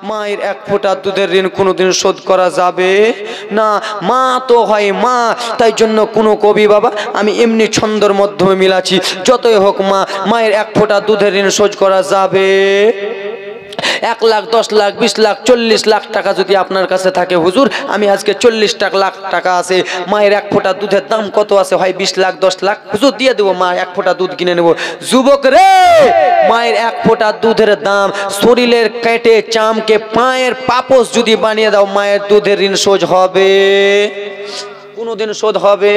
মায়ের এক ফোঁটা দুধের ঋণ কোনোদিন শোধ করা যাবে না। মা তো হয় মা, তাই জন্য কোনো কবি বাবা আমি এমনি ছন্দর মাধ্যমে মিলাচ্ছি, যতই হোক মা, মায়ের এক ফোঁটা দুধের ঋণ শোধ করা যাবে। 1 লাখ 10 লাখ 20 লাখ 40 লাখ টাকা যদি আপনার কাছে থাকে, হুজুর আমি আজকে 40 লাখ টাকা আছে, মায়ের এক ফোঁটা দুধের দাম কত আছে, হয় 20 লাখ 10 লাখ, হুজুর দিয়ে দেবো, মা এক ফোঁটা দুধ কিনে নেবো। যুবক রে, মায়ের এক ফোঁটা দুধের দাম শরীরের কেটে চামকে পায়ের পাপোশ যদি বানিয়ে দাও, মায়ের দুধের ঋণ শোধ হবে? কোনোদিন শোধ হবে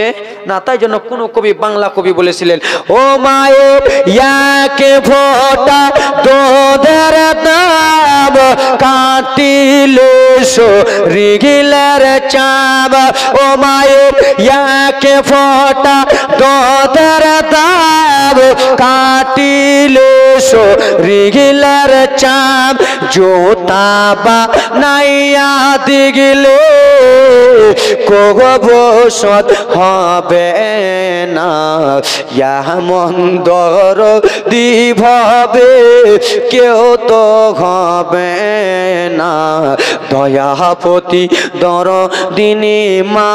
না। তাই জন্য কোন কবি, বাংলা কবি বলেছিলেন, ও মায়ের এক ফোঁটা দুধের দাম কাটিলে শরীরের চাম, ও মায়ের এক ফোঁটা দুধের দাম কাটিলে শরীরের চাম, জোতা বানাইয়া দিগলে কবসত হবে না, এমন দরদি ভাবে কেউ তো হবে না। দয়াপতি দরদিনী মা,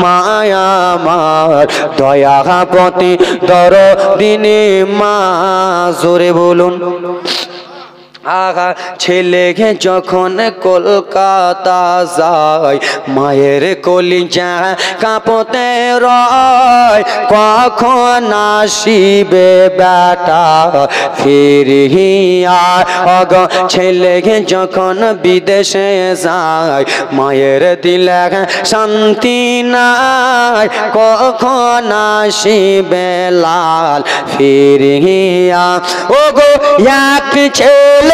মায়া মার দয়াপতি দরদিনী মা, জোরে বলুন। আগা ছেলে যখন কলকাতা যায়, মায়ের কলিজা কাঁপতে রয়, কখন আসিবে বেটা ফিরিয়া। অগ ছেলে যখন বিদেশে যায়, মায়ের দিলে শান্তি নাই, কখন আসিবে লাল ফিরিয়া। ও গো এক ছেলে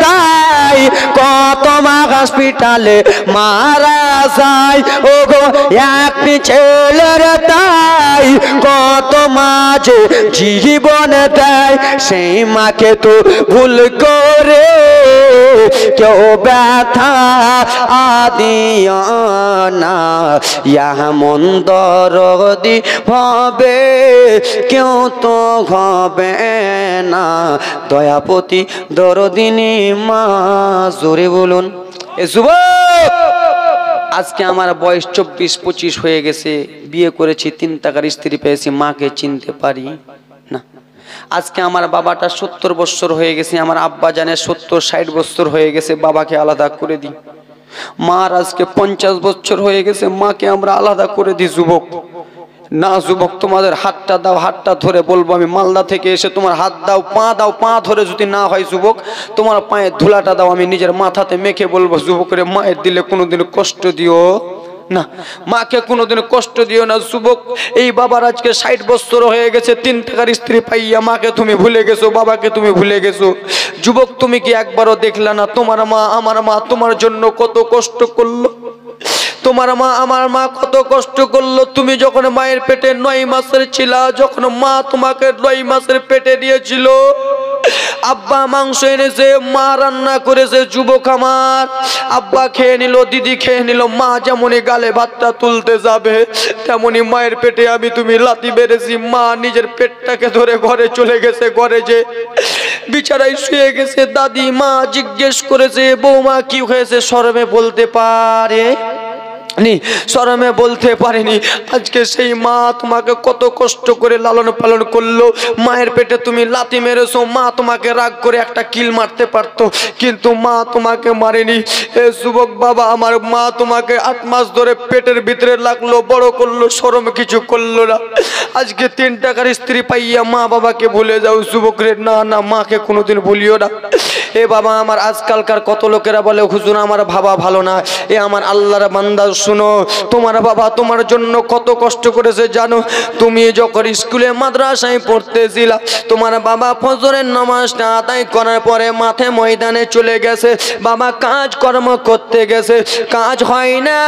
তাই কত মা হসপিটালে মারা যায়, ও গো একটি ছেলের তাই কত মাঝে জীবন দেয়, সেই মাকে তো ভুল করে কেউ ব্যথা আদিও না, এমন দরদি হবে কেউ তো হবে না। দয়াপতি দরদিনী মা, জোরে বলুন। এ যুবক, আজকে আমার বয়স 24-25 হয়ে গেছে, বিয়ে করেছি, 3 টাকার স্ত্রী পেয়েছি, মাকে চিনতে পারি না। আজকে আমার বাবাটা 70 বছর হয়ে গেছে, আমার আব্বা জানে 70-60 বছর হয়ে গেছে, বাবাকে আলাদা করে দিই। মার আজকে 50 বছর হয়ে গেছে, মাকে আমরা আলাদা করে দিই। যুবক না, যুবক তোমাদের হাতটা দাও, হাতটা ধরে বলবো আমি মালদা থেকে এসে, তোমার হাত দাও, পা ধরে যদি না হয় যুবক, তোমার পায়ে ধুলাটা দাও, আমি নিজের মাথাতে মেখে বলবো, যুবকের মায়ের দিলে কোনোদিন কষ্ট দিও না, মাকে কোনোদিন কষ্ট দিও না। যুবক, এই বাবার আজকে 60 বছর হয়ে গেছে, 3 টাকার স্ত্রী পাইয়া মাকে তুমি ভুলে গেছো, বাবাকে তুমি ভুলে গেছো। যুবক, তুমি কি একবারও দেখলা না তোমার মা, আমার মা তোমার জন্য কত কষ্ট করলো? তোমার মা, আমার মা কত কষ্ট করলো। তুমি যখন মায়ের পেটে 9 মাসের ছিলা, যখন মা তোমাকে 9 মাসের পেটে দিয়েছিল, আব্বা মাংস এনেছে, মা রান্না করেছে। যুবক আমার, আব্বা খেয়ে নিল, দিদি খেয়ে নিল, মা যেমনই গালে ভাতটা তুলতে যাবে, তেমনি মায়ের পেটে আমি তুমি লাথি মেরেছি। মা নিজের পেটটাকে ধরে ঘরে চলে গেছে, ঘরে যে বিছানায় শুয়ে গেছে। দাদি মা জিজ্ঞেস করেছে, বৌমা কি হয়েছে? শরমে বলতে পারে নি, শরমে বলতে পারেনি। আজকে সেই মা তোমাকে কত কষ্ট করে লালন পালন করলো, মায়ের পেটে তুমি লাথি মেরেছো, মা তোমাকে রাগ করে একটা কিল মারতে পারতো, কিন্তু মা তোমাকে মারেনি। এ যুবক বাবা আমার, মা তোমাকে 8 মাস ধরে পেটের ভিতরে লাগলো, বড় করলো, শরম কিছু করলো না। আজকে 3 টাকার স্ত্রী পাইয়া মা বাবাকে ভুলে যাও। যুবক রে, না না, মাকে কোনোদিন ভুলিও না। এ বাবা আমার, আজকালকার কত লোকেরা বলে হুজুর আমার বাবা ভালো না। এ আমার আল্লাহর বান্দা, শুনো, তোমার বাবা তোমার জন্য কত কষ্ট করেছে জানো? তুমি যখন স্কুলে মাদ্রাসায় পড়তেছিলা, তোমার বাবা ফজরের নামাজটা আদায় করার পরে মাঠে ময়দানে চলে গেছে, বাবা কাজ কর্ম করতে গেছে, কাজ হয় না,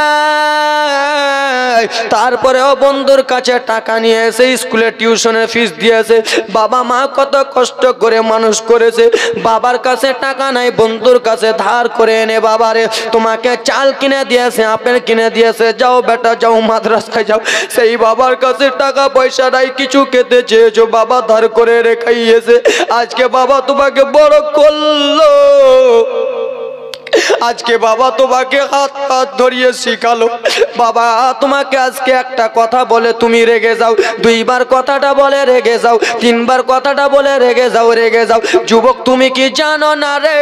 তারপরেও বন্ধুর কাছে টাকা নিয়ে এসে স্কুলে টিউশনের ফিস দিয়েছে। বাবা মা কত কষ্ট করে মানুষ করেছে, বাবার কাছে টাকা নাই, বন্ধুর কাছে ধার করে এনে বাবারে তোমাকে চাল কিনে দিয়েছে, আপেল কিনে দিয়েছে, যাও বেটা যাও মাদ্রাসায় যাও। সেই বাবার কাছে টাকা পয়সা নাই, কিছু খেতে চেয়েছো, বাবা ধার করে রেখাইয়েছে। আজকে বাবা তোমাকে বড় করলো, আজকে বাবা তোমাকে হাত হাত ধরিয়ে শিখালো, বাবা তোমাকে আজকে একটা কথা বলে তুমি রেগে যাও, দুইবার কথাটা বলে রেগে যাও, তিনবার কথাটা বলে রেগে যাও, রেগে যাও। যুবক তুমি কি জানো না রে,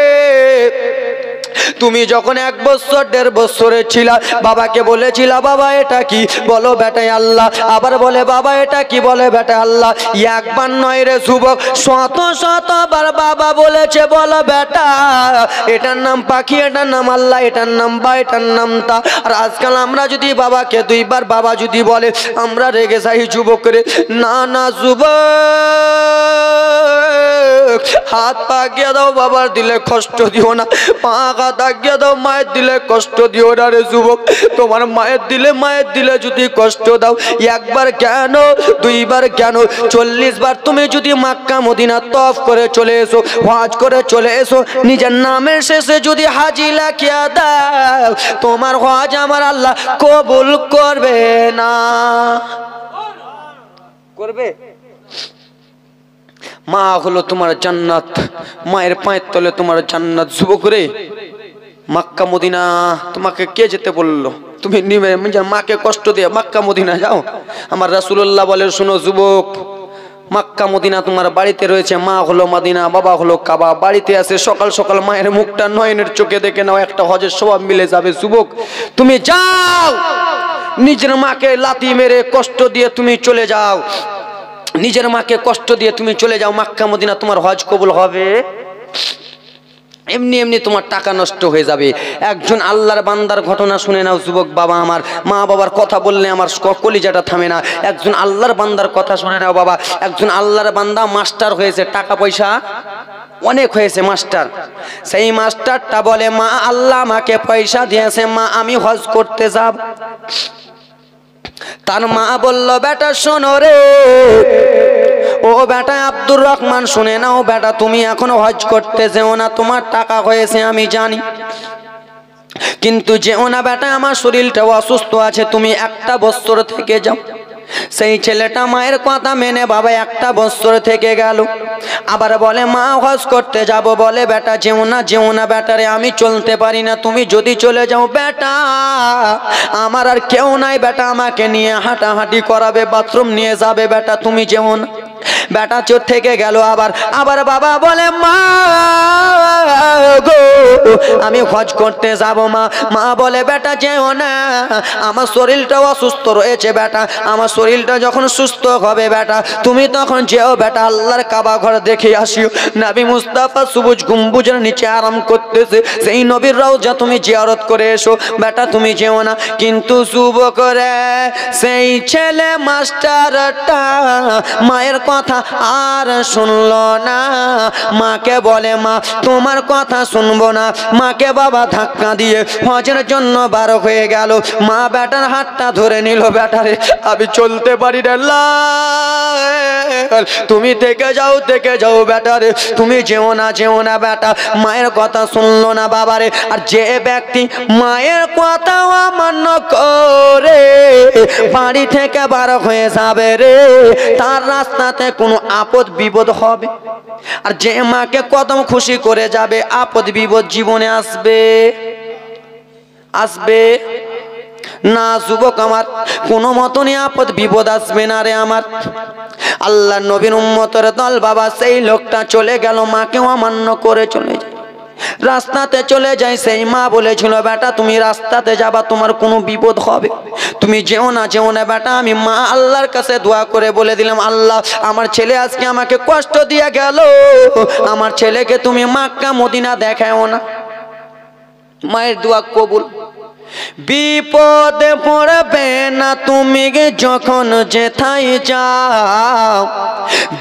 তুমি যখন 1 বছর 1.5 বছরের ছিলা বাবাকে বলেছিলা বাবা এটা কি, বলো বেটাই আল্লাহ। আবার বলে বাবা এটা কি, বলে বেটা আল্লাহ। একবার নয় রে যুবক, শত শতবার বাবা বলেছে বলো বেটা এটার নাম পাখি, এটার নাম আল্লাহ, এটার নাম বা, এটার নাম তা। আর আজকাল আমরা যদি বাবাকে 2বার বাবা যদি বলে আমরা রেগে যাই যুবক রে। না না যুবক, হাত পা গিয়ে দাও, বাবার দিলে কষ্ট দিও না। পা হাত গিয়ে দাও, মায়ের দিলে কষ্ট দিও না রে যুবক। তোমার মায়ের দিলে যদি কষ্ট দাও, একবার কেন 2বার কেন 40 বার তুমি যদি মক্কা মদিনা তওয়াফ করে চলে এসো, হজ করে চলে এসো, নিজের নামের শেষে যদি হাজি লিখিয়ে দাও, তোমার হজ আমার আল্লাহ কবুল করবে না। করবে? মা হলো তোমার জান্নাত, মায়ের পায়ের তলে তোমার জান্নাত। যুবক রে, মক্কা মদিনা তোমাকে কে যেতে বললো? তুমি নিজের মাকে কষ্ট দিয়ে মক্কা মদিনা যাও? আমার রাসূলুল্লাহ বলে শোনো যুবক, মক্কা মদিনা তোমার বাড়িতে রয়েছে, মা হলো মদিনা, বাবা হলো কাবা। বাড়িতে আছে সকাল সকাল মায়ের মুখটা নয়নের চোখে দেখে নাও, একটা হজের সওয়াব মিলে যাবে। যুবক তুমি যাও, নিজের মাকে লাথি মেরে কষ্ট দিয়ে তুমি চলে যাও, নিজের মাকে কষ্ট দিয়ে তুমি চলে যাও, মক্কা মদিনা তোমার হজ কবুল হবে? এমনি এমনি তোমার টাকা নষ্ট হয়ে যাবে। একজন আল্লাহর বান্দার ঘটনা শুনে নাও যুবক। বাবা আমার মা বাবার কথা বললে আমার কলিজাটা থামে না। একজন আল্লাহর বান্দার কথা শুনে নাও বাবা। একজন আল্লাহর বান্দা মাস্টার হয়েছে, টাকা পয়সা অনেক হয়েছে মাস্টার। সেই মাস্টারটা বলে মা আল্লাহ আমাকে পয়সা দিয়েছে, মা আমি হজ করতে যাব। তার মা বলল বেটা শোনো রে, ও বেটা আব্দুর রহমান শুনে নাও বেটা, তুমি এখনো হজ করতে যেও না, তোমার টাকা হয়েছে আমি জানি, কিন্তু যেও না বেটা, আমার শরীরটাও অসুস্থ আছে, তুমি 1টা বছর থেকে যাও। সেই ছেলেটা মায়ের কথা মেনে বাবা 1টা বছর থেকে গেল। আবার বলে মা হজ করতে যাব, বলে বেটা যেও না, যেও না বেটা রে, আমি চলতে পারি না, তুমি যদি চলে যাও বেটা আমার আর কেউ নাই বেটা, আমাকে নিয়ে হাঁটাহাঁটি করাবে, বাথরুম নিয়ে যাবে বেটা, তুমি যেও না। বেটা চোর থেকে গেল। আবার বাবা বলে মা গো আমি হজ করতে যাব মা। মা বলে বেটা যেও না, আমার শরীরটাও অসুস্থ রয়েছে বেটা, আমার শরীরটা যখন সুস্থ হবে বেটা তুমি তখন যেও বেটা, আল্লাহর কাবা ঘর দেখে আসিও। নবী মুস্তাফা সবুজ গম্বুজের নিচে আরাম করতেছে, সেই নবীর রওজা তুমি জিয়ারত করে এসো বেটা, তুমি যেও না। কিন্তু যুবক রে, সেই ছেলে মাস্টারটা মায়ের কথা আর শুনলো না। মাকে বলে মা তোমার কথা শুনবো না। মাকে বাবা ধাক্কা দিয়ে হজের জন্য বার হয়ে গেল। মা বেটার হাতটা ধরে নিল, বেটারে আমি চলতে পারি না, তুমি থেকে যাও বেটারে, তুমি যেও না, যেও না বেটা। মায়ের কথা শুনলো না বাবারে। আর যে ব্যক্তি মায়ের কথা অমান্য করে বাড়ি থেকে বার হয়ে যাবে রে, তার রাস্তাতে কোনো আপদ বিপদ হবে। আর যে মাকে কদম খুশি করে যাবে, আপদ বিপদ জীবনে আসবে না যুবক আমার, কোনো মতনই আপদ বিপদ আসবে না রে আমার। আল্লাহ নবীর উম্মতের দল বাবা, সেই লোকটা চলে গেল, মাকে অমান্য করে চলে যায়, রাস্তাতে চলে যায়। সেই মা বলেছিল বেটা তুমি রাস্তাতে যাবা, তোমার কোনো বিপদ হবে, তুমি যেও না, যেও না বেটা। আমি মা আল্লাহর কাছে দোয়া করে বলে দিলাম, আল্লাহ আমার ছেলে আজকে আমাকে কষ্ট দিয়ে গেল, আমার ছেলেকে তুমি মক্কা মদিনা দেখাও না। মায়ের দোয়া কবুল। বিপদে পড়বে না তুমি যখন যেথায় যাও,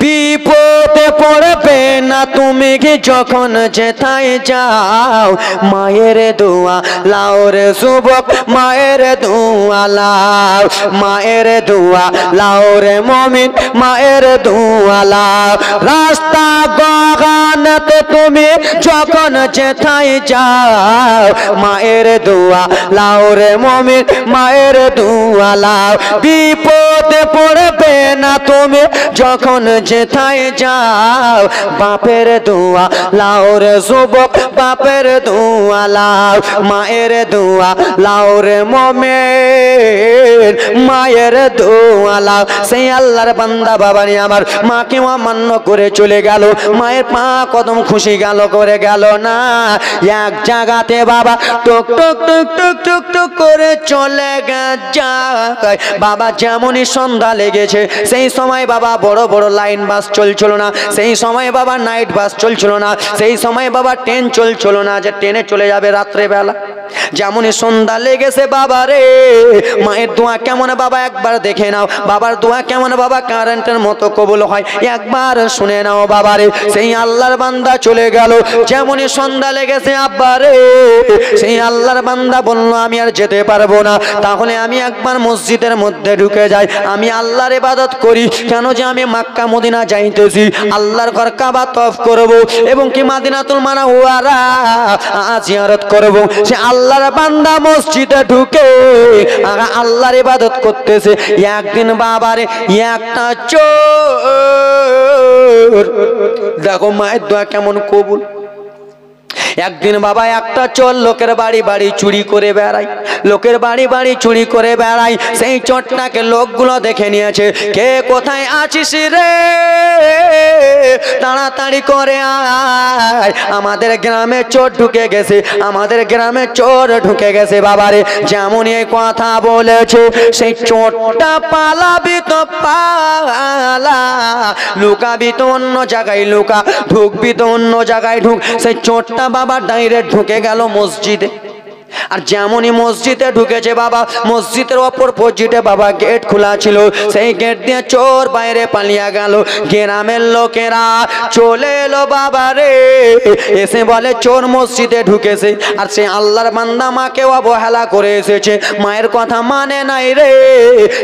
বিপদে পড়বে না তুমি যখন যেথায় যাও। মায়ের দোয়া লাও রে যুবক, মায়ের দোয়া লাও, মায়ের দোয়া লাও রে মুমিন, মায়ের দোয়া লাও। রাস্তা বাগানতে তুমি যখন যেথায় যাও, লাও, মায়ের দোয়া লাও রে মুমিন, মায়ের দোয়া লাও। বিপদে পড়বে না তুমি যখন যেথায় যাও, বাপের দোয়া লাও রে যুবক, বাপের দোয়া লাও, মায়ের দোয়া লাও রে মুমিন, মায়ের দোয়া লাও। সেই আল্লাহর বান্দা বাবারে আমার মাকে অমান্য করে চলে গেল, মায়ের পা কদম খুশি গেল করে গেল না, এক জায়গাতে বাবা টুক টুক টুক টুক টুক টুক করে চলে যায়। বাবা যেমনই সন্ধ্যা লেগেছে সেই সময় বাবা বড় বড় লাইন বাস চলছিল না, সেই সময় বাবা নাইট বাস চলছিল না, সেই সময় বাবা ট্রেন চলছিল না যে ট্রেনে চলে যাবে রাত্রেবেলা। যেমনই সন্ধ্যা লেগেছে বাবা রে, মায়ের দোয়া কেমন বাবা একবার দেখে নাও, বাবার দোয়া কেমন বাবা কারেন্টের মতো কবুল হয় একবার শুনে নাও বাবা রে। সেই আল্লাহর বান্দা চলে গেল, যেমনই সন্ধ্যা লেগেছে আব্বা রে, সেই আল্লাহর বান্দা বলল আমি আর যেতে পারবো না, তাহলে আমি একবার মসজিদের মধ্যে ঢুকে যাই, আমি আল্লাহর ইবাদত করি। কেন যে আমি মক্কা মদিনা যাইতেছি, আল্লাহর ঘর কাবা তওয়াফ করব এবং কি মদিনাতুল মুনাওয়ারা জিয়ারত করব। সে আল্লাহর বান্দা মসজিদে ঢুকে আল্লাহর ইবাদত করতেছে। একদিন বাবারে একটা চোর, দেখো মায়ের দোয়া কেমন কবুল। একদিন বাবা একটা চোর লোকের বাড়ি বাড়ি চুরি করে বেড়ায়, লোকের বাড়ি বাড়ি চুরি করে বেড়ায়। সেই চোরটাকে লোকগুলো দেখে নিয়েছে, কে কোথায় আছিস রে, তাড়াতাড়ি করে আয়, আমাদের গ্রামে চোর ঢুকে গেছে, আমাদের গ্রামে চোর ঢুকে গেছে বাবারে। যেমন এই কথা বলেছে সেই চোরটা পালাবি তো পালা, লুকাবি তো অন্য জায়গায় লুকা, ঢুকবি তো অন্য জায়গায় ঢুক। সেই চোরটা বাবা ডাইরেক্ট ঢুকে গেল মসজিদে। আর যেমনই মসজিদে ঢুকেছে বাবা, মসজিদের অপর পজিটে বাবা গেট খোলা ছিল, সেই গেট দিয়ে চোর বাইরে পালিয়ে গেল। গ্রামের লোকেরা চলে এলো বাবা রে, এসে বলে চোর মসজিদে ঢুকেছে। আর সে আল্লাহর বান্দা মাকে অবহেলা করে এসেছে, মায়ের কথা মানে নাই রে।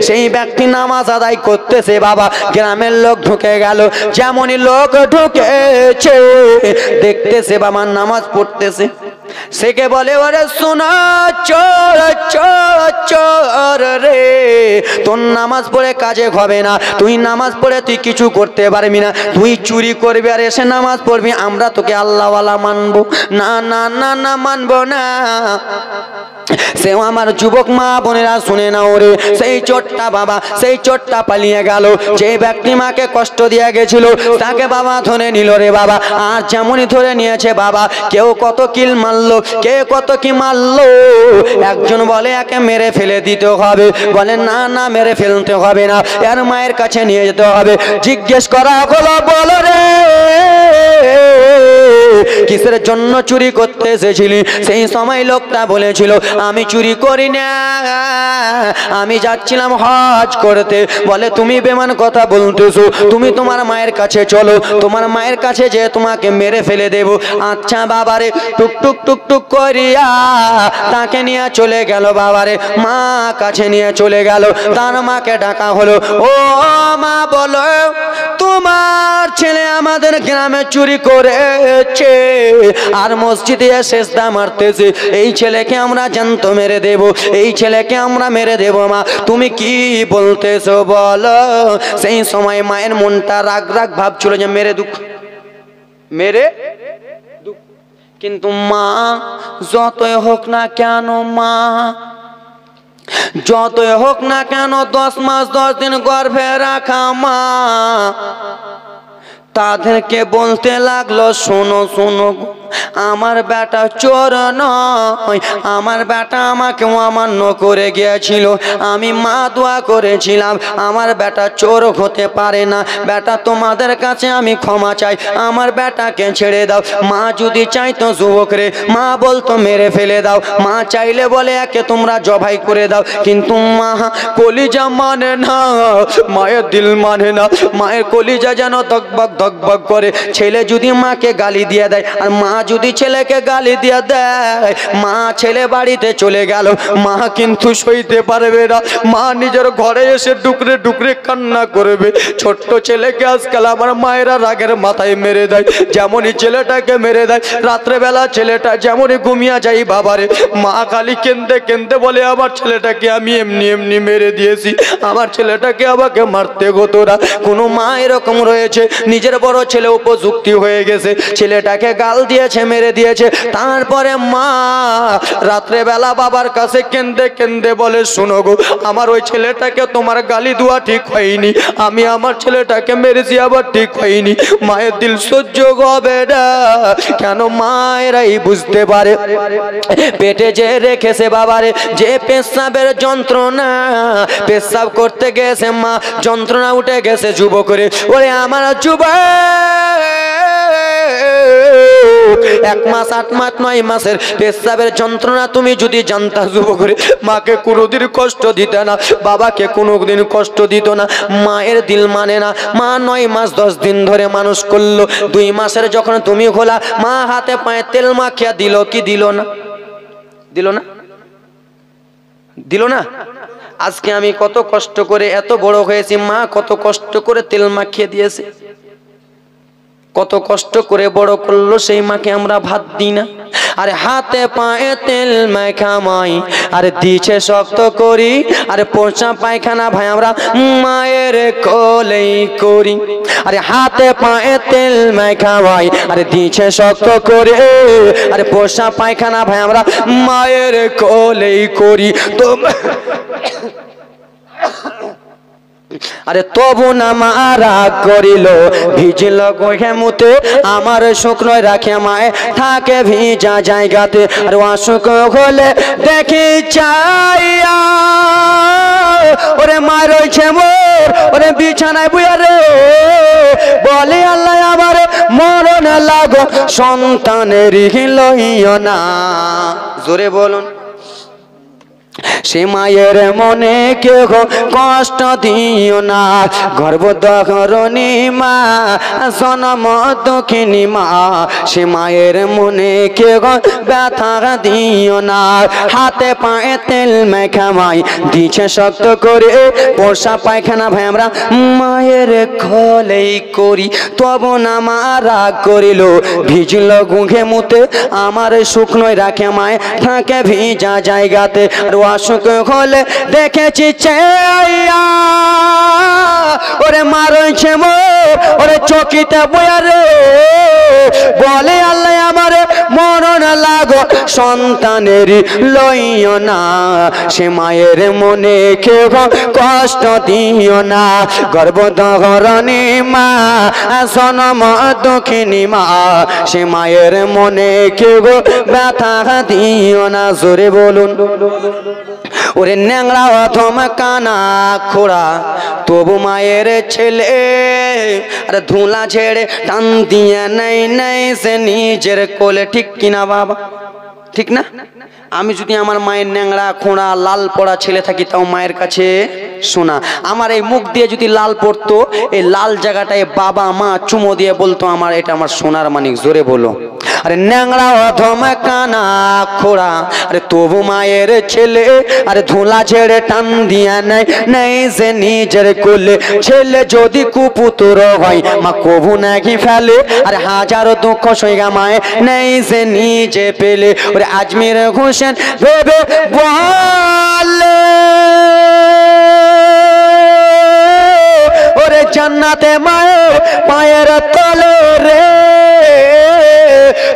সেই ব্যক্তি নামাজ আদায় করতেছে বাবা, গ্রামের লোক ঢুকে গেল। যেমনই লোক ঢুকেছে দেখতেছে বাবা নামাজ পড়তেছে, সেকে বলে ওরে শোনা চোর চোর চোর রে, তোর নামাজ পড়ে কাজে হবে না, তুই নামাজ পড়ে তুই কিছু করতে পারবি না, তুই চুরি করবি আর এসে নামাজ পড়বি, আমরা তোকে আল্লাহওয়ালা মানবো না, না না না মানবো না। সেও আমার যুবক মা বোনেরা শুনে নাও রে, সেই চোরটা বাবা, সেই চোরটা পালিয়ে গেল। যে ব্যক্তি মাকে কষ্ট দিয়ে গেছিল তাকে বাবা ধরে নিল রে বাবা। আর যেমনই ধরে নিয়েছে বাবা, কেউ কত কিল মারলো, কে কত কি মারলো। একজন বলে একে মেরে ফেলে দিতে হবে, বলে না না মেরে ফেলতে হবে না, এর মায়ের কাছে নিয়ে যেতে হবে। জিজ্ঞেস করা হলো বলো রে কিসের জন্য চুরি করতে এসেছিলি? সেই সময় লোকটা বলেছিল আমি চুরি করি না, আমি যাচ্ছিলাম হজ করতে। বলে তুমি বেমান কথা বলতেছো, তুমি তোমার মায়ের কাছে চলো, তোমার মায়ের কাছে যে তোমাকে মেরে ফেলে দেব। আচ্ছা বাবারে, টুক টুক টুক টুক করিয়া তাকে নিয়ে চলে গেল বাবারে, মা কাছে নিয়ে চলে গেল। তার মাকে ডাকা হলো, ও মা বলো তোমার ছেলে আমাদের গ্রামে চুরি করেছে আর মসজিদে সেজদা মারতেছে, এই ছেলেকে আমরা জ্যান্ত মেরে দেব, এই ছেলেকে আমরা মেরে দেব। মা তুমি কি বলতেছো বলো? সেই সময় মায়ের মনটা রাগ রাগ ভাবছিল যে মেরে দুঃখ মেরে দুঃখ, কিন্তু মা যতই হোক না কেন, মা যতই হোক না কেন 10 মাস 10 দিন গর্ভে রাখা মা তাদেরকে বলতে লাগলো, শোনো শোনো আমার বেটা চোর নয়, আমার বেটা আমাকে অমান্য করে গিয়েছিল, আমি মা দোয়া করেছিলাম আমার বেটা চোর হতে পারে না, বেটা তোমাদের কাছে আমি ক্ষমা চাই, আমার বেটাকে ছেড়ে দাও। মা যদি চাইতো যুবকরে, মা বলতো মেরে ফেলে দাও, মা চাইলে বলে একে তোমরা জবাই করে দাও, কিন্তু মা কলিজা মানে না, মায়ের দিল মানে না, মায়ের কলিজা যেন ধকবক ধকবক করে। ছেলে যদি মাকে গালি দিয়ে দেয় আর মা যদি ছেলেকে গালি দিয়ে দেয়, মা ছেলে বাড়িতে চলে গেল, মা কিন্তু সইতে পারবে না, মা নিজের ঘরে এসে ডুকরে ডুকরে কান্না করবে। ছোট্ট ছেলেকে আজকাল আমার মায়েরা রাগের মাথায় মেরে দেয়, যেমনই ছেলেটাকে মেরে দেয়, রাত্রেবেলা ছেলেটা যেমনই ঘুমিয়ে যায়, বাবারে মা খালি কেঁদে কেঁদে বলে আমার ছেলেটাকে আমি এমনি এমনি মেরে দিয়েছি, আমার ছেলেটাকে আমাকে মারতে হতো না। কোনো মা এরকম রয়েছে, নিজের বড় ছেলে উপযুক্তি হয়ে গেছে, ছেলেটাকে গাল দিয়েছে, মেরে দিয়েছে, তারপরে মা রাত্রেবেলা বাবার কাছে কেঁদে কেঁদে বলে শোনো গো, আমার ওই ছেলেটাকে তোমার গালি দেওয়া ঠিক হয়নি, আমি আমার ছেলেটাকে মেরেছি, আবার ঠিক হয়নি। মায়ের দিল সহ্য হবে না, কেন মায়েরাই বুঝতে পারে পেটে যে রেখেছে বাবারে, যে পেশাবের যন্ত্রণা, পেশাব করতে গেছে মা, যন্ত্রণা উঠে গেছে যুবক করে, ওরে আমার যুবক, 1 মাস 8 মাস 9 মাসের পেশাবের যন্ত্রণা তুমি যদি জানতা যুবক করে, মাকে কোনোদিন কষ্ট দিত না, বাবাকে কোনোদিন কষ্ট দিত না, মায়ের দিল মানে না। মা 9 মাস 10 দিন ধরে মানুষ করলো, 2 মাসের যখন তুমি খোলা, মা হাতে পায়ে তেল মাখিয়া দিল কি দিল না? দিল না? দিল না? আজকে আমি কত কষ্ট করে এত বড় হয়েছি, মা কত কষ্ট করে তেল মাখিয়ে দিয়েছে, কত কষ্ট করে বড় করলো, সেই মাকে আমরা ভাত দিই না। আরে হাতে পায়ে তেল মাখামাই, আরে দিছে শক্ত করি, আরে পোষা পায়খানা ভাই আমরা মায়ের কোলেই করি। আরে হাতে পায়ে তেল মাখামাই, আরে দিছে শক্ত করে, আরে পোষা পায়খানা ভাই আমরা মায়ের কোলেই করি। তো আরে তবু না মারা করিল, ভিজিল গোহে মুতে, আমার শুকনো রাখে মায়ে থাকে ভিজা জায়গাতে। আর অসুখ হলে দেখি চাইয়া, ওরে মা রয়েছে মোর, ওরে বিছানায় বুয়া রে, বলে আল্লাহ আমার মরণ লাগো, সন্তানের লইও না। জোরে বলুন। সে মায়ের মনে কেহ কষ্ট দিও না, গর্ভধারিণী মা, জনম দুঃখিনী মা, সে মায়ের মনে কেহ ব্যথা দিও না। হাতে পায়ে তেল মেখামাই দিছে শক্ত করে, পোষা পায়খানা ভাই আমরা মায়ের কোলেই করি। তবু না মা রাগ করিল, ভিজল গুঘে মুতে, আমার শুকনোয় রাখে মায়ে থাকে ভিজা জায়গাতে। আর অসুখ হলে দেখেছি চাইয়া, ওরে মা রয়েছে মোর, ওরে চকিতে বয়া রে, বলে আল্লাহ আমার মরণ লাগো, সন্তানের লইও না। সে মায়ের মনে কেহ কষ্ট দিও না, গর্ভধারিণী মা, জনম দুঃখিনী মা, সে মায়ের মনে কেহ ব্যথা দিও না। জোরে বলুন। ওরে ন্যাংরা অথমা কানা খোড়া, তবু মায়ের ছেলে, আরে ধুলা ছেড়ে টান দিয়ে নাই নাই সে নিজের কোলে। ঠিক কিনা বাবা? ঠিক না? আমি যদি আমার মায়ের ন্যাংরা খোঁড়া লাল পড়া ছেলে থাকি, তাও মায়ের কাছে শোনা, আমার এই মুখ দিয়ে যদি লাল পড়তো, এই লাল জায়গাটায় বাবা মা চুমো দিয়ে বলতো আমার এটা আমার সোনার মানিক। জোরে বলো। আরে ন্যাংরা অধমা কানা খোড়া, আরে তবু মায়ের ছেলে, আরে ধুলা ছেড়ে টান দিয়া নাই নাই যে নিজের কোলে। ছেলে যদি কুপুত্র হয়, মা কবু নাকি ফেলে, আরে হাজারো দুঃখ সইগা মায়ে নাই যে নিজে পেলে। ওরে আজমির হোসেন ভেবে বলে, ওরে জান্নাতে মায়ের পায়ের তলে রে,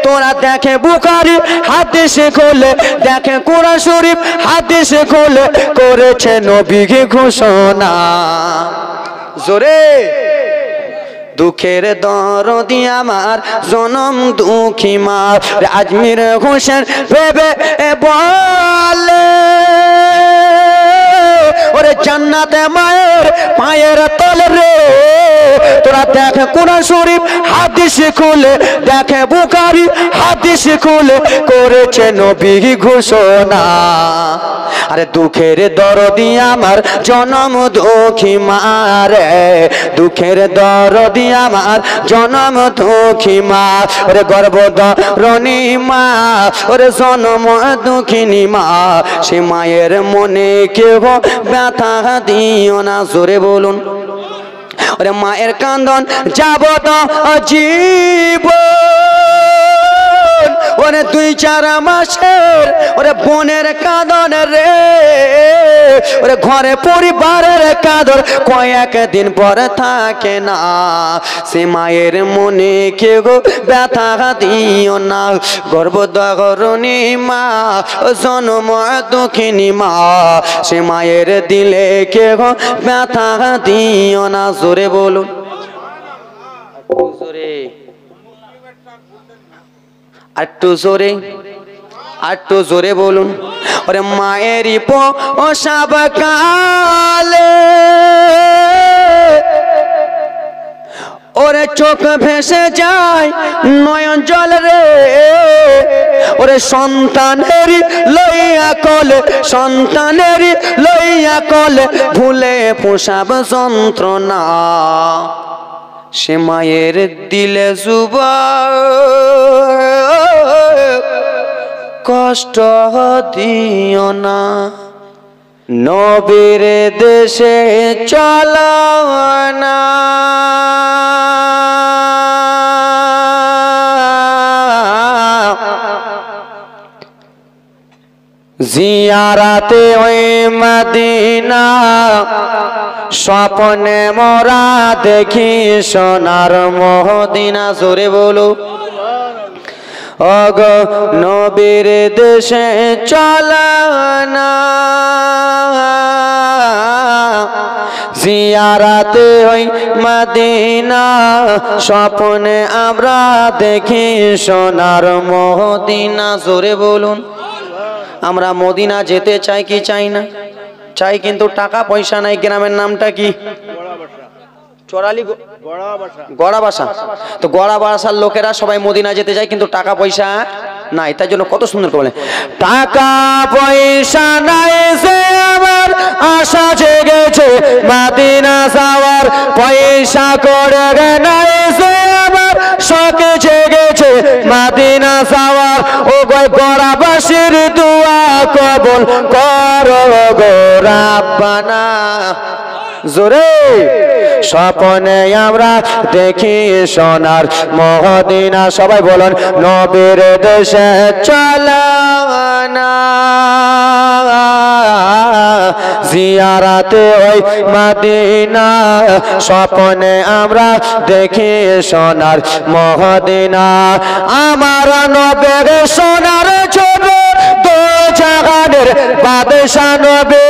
তোরা দেখে বুখারী হাদিস খোলে, দেখে কোরআন শরীফ হাদিস খোলে, করেছে নবী ঘোষণা। জোরে। দুঃখের দরদি আমার জনম দুঃখী মা, আজমির হোসেন ভেবে বলে, ওরে জান্নাতে মায়ের পায়ের তলে রে। তোরা দেখে কোরআন শরীফ হাদিস খুলে, দেখে বুখারী হাদিস খুলে করেছে নবী ঘোষণা। আরে দুঃখের দরদি আমার জনম দুঃখী মারে, দুঃখের দরদি আমার জনম দুঃখী মা। ওরে গর্ভধারিণী মা, ওরে জনম দুঃখিনী মা, সে মায়ের মনে কেহ ব্যথা দিও না। জোরে বলুন। ওরে মায়ের কান্দন যাবত জীবন, ওরে 2-4 মাসের ওরে বোনের কাঁদন রে। ওরে ঘরে পরিবারের কাঁদন কয়েকদিন পর থাকে না। সে মায়ের মনে কেউ ব্যথা দিও না। গর্ভধারিণী মা, জনম দুঃখিনী মা, সে মায়ের দিলে কেউ ব্যথা দিও না। জোরে বলুন। জোরে, আরেকটু জোরে, আরেকটু জোরে বলুন। ওরে মায়েরই প্রসব কালে ওরে চোখ ভেসে যায় নয়ন জল রে। ওরে সন্তানেরই লইয়া কোলে, সন্তানেরই লইয়া কোলে ভুলে প্রসব যন্ত্রণা। সে মায়ের দিলে যুবা কষ্ট দিও না। নবীর দেশে চলো না, জিয়ারাতে ওই মদিনা, স্বপ্নে মোরা দেখি সোনার মদিনা। জোরে বলো। ওগো নবীর দেশে চলো না, জিয়ারাতে ওই মদিনা, স্বপ্নে আমরা দেখি সোনার মদিনা। জোরে বলুন। আমরা মদিনা যেতে চাই কি চাই না? চাই, কিন্তু টাকা পয়সা নাই। গ্রামের নামটা কি? চোরালি গড়া বাসা। তো গড়া বাসার লোকেরা সবাই মদিনা যেতে চায়, কিন্তু টাকা পয়সা নাই। তাই জন্য কত সুন্দর করে বলে, টাকা পয়সা নাই সে আমার আশা জেগেছে মদিনা যাওয়ার, পয়সা করে নাই সে আমার শখ জেগেছে মদিনা যাওয়ার। ও গড়াবাসীর দোয়া কবুল করো গো রাব্বানা। জোরে। স্বপ্নে আমরা দেখি সোনার মদিনা। সবাই বলুন। নবীর দেশে চলো না, জিয়ারাতে ওই মদিনা, স্বপ্নে আমরা দেখি সোনার মদিনা। আমার নবীর সোনার ছবি, দো জাহানের বাদশা নবী,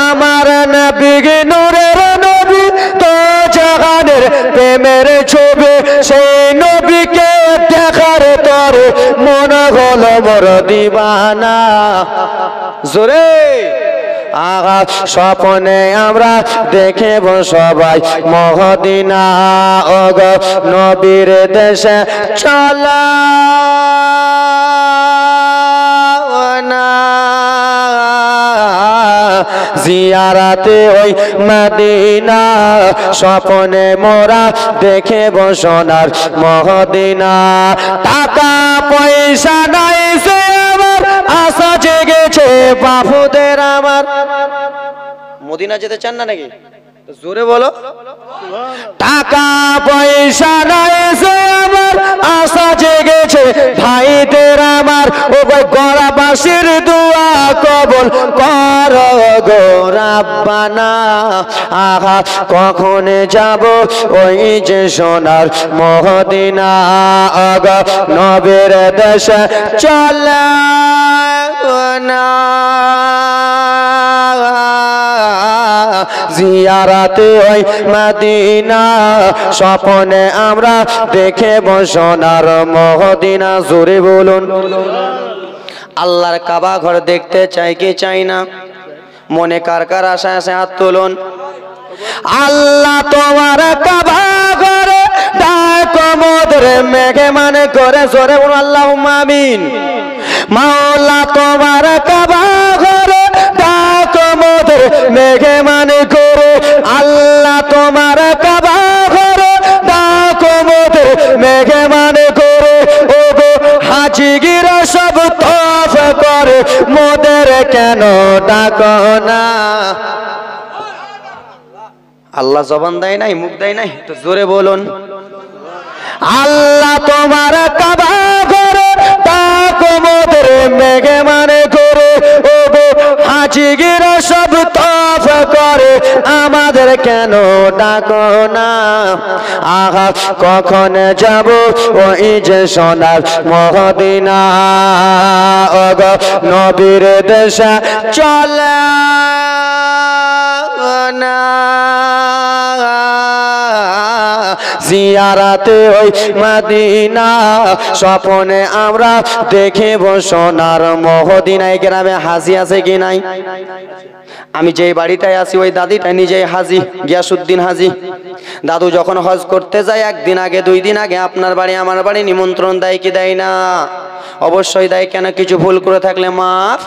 আমার নবী নূরের নবী, দো জাহানের প্রেমের ছবি। সেই নবীকে দেখার তরে মন হলো মোর দিবানা। জোরে। আগা স্বপ্নে আমরা দেখব সবাই মদিনা। ওগো নবীর দেশে চলো না, জিয়ারাতে ওই মদিনা, স্বপ্নে মোরা দেখব সোনার মদিনা। টাকা পয়সা নাই সে আমার আশা জেগেছে বাবুদের আমার। মদিনা যেতে চান না নাকি? জোরে বলো। টাকা পয়সা নাই সে আমার আশা জেগেছে ভাইদের আমার। ও গড়াবাসীর দোয়া কবুল করো গো রাব্বানা। আহা কখন যাব ওই যে সোনার মদিনা। আগো নবীর দেশে চলো না, জিয়ারাতে ওই মদিনা, স্বপ্নে আমরা দেখব সোনার মদিনা। জোরে বলুন। আল্লাহর কাবা ঘর দেখতে চাই কি চাই না? মনে কার কার আশা আছে হাত তুলুন। আল্লাহ তোমার কাবা ঘরে ডাকো মোদের মেহমান করে, জোরে বলুন আল্লাহুম্মা আমিন। মাওলা তোমার কাবা ঘরে ডাকো মোদের মেহমান করে, আল্লাহ তোমার কাবা ঘরে ডাকো মোদের মেহমান করে। ও গো হাজিগিরা সব তওয়াফ করে, মোদের কেন ডাকো না? আল্লাহ জবান দেয় নাই, মুখ দেয় নাই, তো জোরে বলুন। আল্লাহ তোমার কাবা ঘরে ডাকো মোদের মেহমান করে, ও গো হাজিগিরা সব তওয়াফ করে, আমাদের কেন ডাকো না? আহা কখন যাব ওই যে সোনার মদিনা, ও গো নবীর দেশে চলে না, জিয়ারাতে ওই মদিনা, স্বপ্নে আমরা দেখিব সোনার মদিনা। এই গ্রামে হাজি আছে কি নাই? আমি যেই বাড়িটায় আছি ওই দাদিটা নিজেই হাজি, গিয়াসউদ্দিন হাজি। দাদু যখন হজ করতে যায় একদিন আগে 2 দিন আগে আপনার বাড়ি আমার বাড়ি নিমন্ত্রণ দেয় কি দেয় না? অবশ্যই দেয়। কেন? কিছু ভুল করে থাকলে মাফ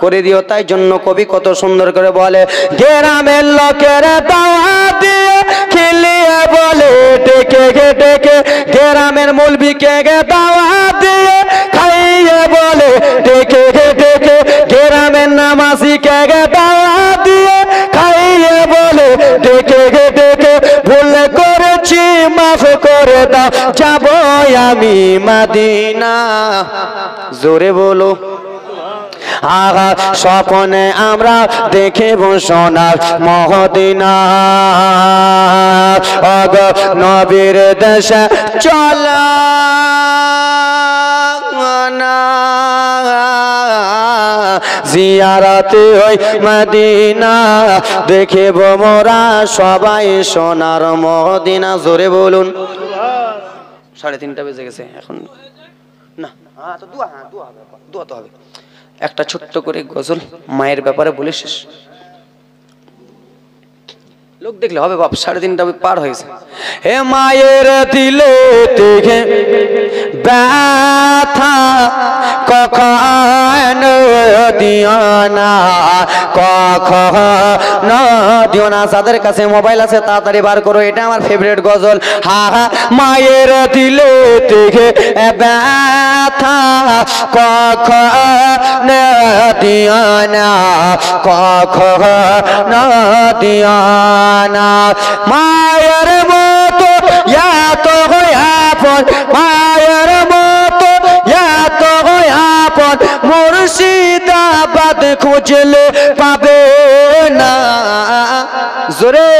করে দিও। তাই জন্য কবি কত সুন্দর করে বলে, গ্রামের লোকের দাওয়াত দিয়ে খেলিয়ে বলে ডেকে গে ডেকে, গ্রামের মুলবিকে গে দাওয়াত দিয়ে খাইয়ে বলে ডেকে গে ডেকে, গ্রামের নামাজিকে গে দাওয়াত দিয়ে খাইয়ে বলে ডেকে গে ডেকে, ভুল করেছি মাফ করে দাও, যাবো আমি মদিনা। জোরে বলো। আগা স্বপ্নে আমরা দেখিব সোনার মদিনা, অগ নবীর দেশে চলা না, জিয়ারাতে ওই মদিনা, দেখিব মোরা সবাই সোনার মদিনা। জোরে বলুন। 3:30 বেজে গেছে এখন না, তো দোয়া হবে, দোয়া তো হবে। একটা ছোট্ট করে গজল মায়ের ব্যাপারে বলে শেষ। লোক দেখলে হবে বাপ, 3:30 পার হয়েছে। হে মায়ের দিলে দেখে ব্যথা কখন দিও না, কখন দিও না। যাদের কাছে মোবাইল আছে তাড়াতাড়ি বার করো, এটা আমার ফেভারিট গজল। হা হা মায়ের দিলে দেখে ব্যথা কখন দিও না, কখন দিও না। মায়ের মতো এত আপন, মায়ের মতো এত আপন, মুর্শিদাবাদ খুঁজলে পাবে না। জোরে।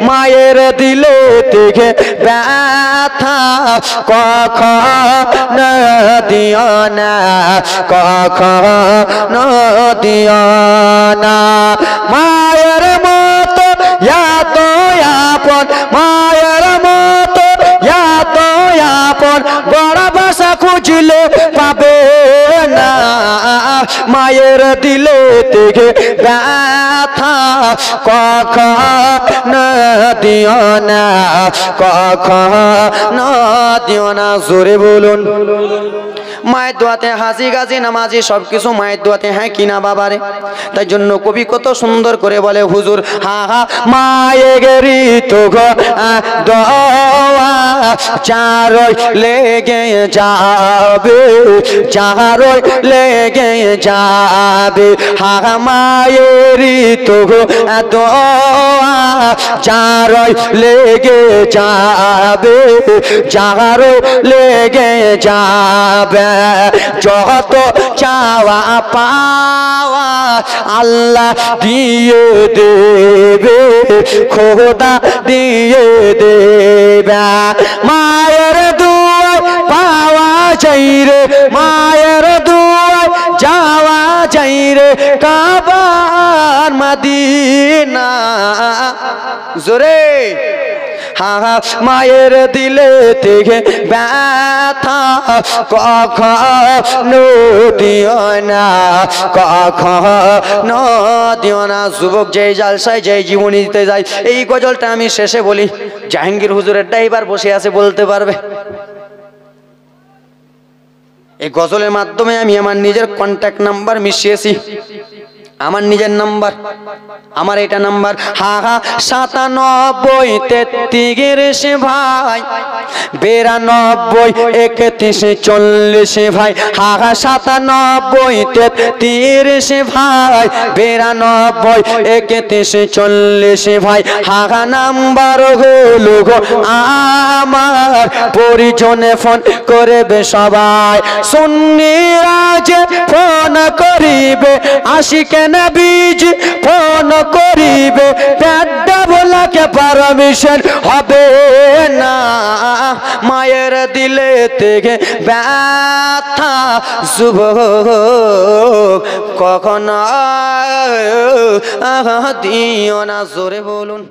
মায়ের দিলে দেখে ব্যথা কখন দিও না, কখন দিও না। মায়ের মতো এত আপন, মায়ের মতো এত আপন, বড় বাসা খুঁজলে পাবে না। মায়ের দিলে থেকে ব্যথা কখন দিও না, কখন দিও না। জোরে বলুন। মায়ের দোয়াতে হাসি গাজি নামাজি সবকিছু মায়ের দোয়াতে, হ্যাঁ কিনা বাবারে? তাই জন্য কবি কত সুন্দর করে বলে, হুজুর হা হা মায়েরি তো দোয়া চারই লেগে যাবে, চারই লেগে যাবে। হা হা মায়েরি তো দোয়া চারই লেগে যাবে, চারই লেগে যাবে। যত চাওয়া পাওয়া আল্লাহ দিয়ে দেবে, খোদা দিয়ে দেবে। মায়ের দুয়ায় পাওয়া যাই রে, মায়ের দুয়ায় যাওয়া যাই রে, কাবার মদিনা। জোরে। মায়ের দিলে থেকে ব্যথা কখনো দিও না, কখনো দিও না। যুবক যেই জালসায় যেই জীবনী দিতে যায়, এই গজলটা আমি শেষে বলি, জাহাঙ্গীর হুজুরের ড্রাইভার বসে আছে, বলতে পারবে। এই গজলের মাধ্যমে আমি আমার নিজের কন্ট্যাক্ট নাম্বার মিশিয়েছি, আমার নিজের নাম্বার, আমার এটা নাম্বার 97 33 ভাই 92 31 40 ভাই 97 33 ভাই 92 31 40 ভাই নাম্বার হলো গো আমার, পরিজনে ফোন করবে সবাই, সুন্নিরা যে ফোন করিবে, আশিকে নবীজ ফোন করিবে, পেড্ডা বলাকে পারমিশন হবে না। মায়ের দিলে থেকে ব্যথা যুবক কখনো দিও না, জোরে বলুন।